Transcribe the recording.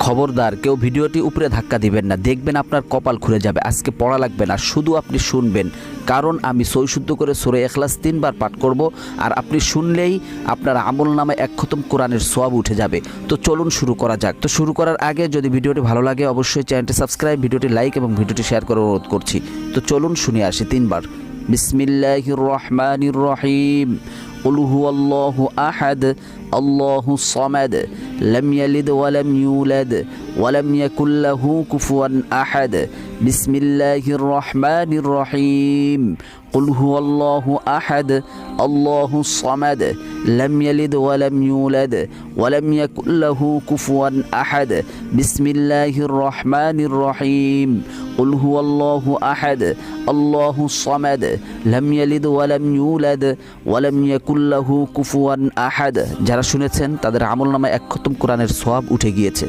খবরদার কেউ ভিডিওটি উপরে ধাক্কা দিবেন না, দেখবেন আপনার কপাল খুলে যাবে। আজকে পড়া লাগবে না, শুধু আপনি শুনবেন, কারণ আমি সৈশুদ্ধ করে সূরা ইখলাস 3 বার পাঠ করব, আর আপনি শুনলেই আপনার আমলনামায় 1 খতম কোরআনের সওয়াব উঠে যাবে। তো চলুন শুরু করা যাক। তো শুরু করার আগে যদি ভিডিওটি ভালো লাগে অবশ্যই চ্যানেলটি সাবস্ক্রাইব, ভিডিওটি লাইক এবং ভিডিওটি শেয়ার করার অনুরোধ করছি। তো চলুন শুনে আসি 3 বার। বিসমিল্লাহির রহমানির রহিম। قل هو الله أحد الله الصمد لم يلد ولم يولد ولم يكن له كفوا أحد بسم الله الرحمن الرحيم قل هو الله أحد الله الصمد لم يلد ولم يولد ولم يكن له كفوا أحد بسم الله الرحمن الرحيم قل هو الله أحد الله الصمد لم يلد ولم يولد ولم يكن له كفوا أحد। যারা শুনেছেন তাদের আমলনামায় 1 খতম কোরআনের সওয়াব উঠে গিয়েছে।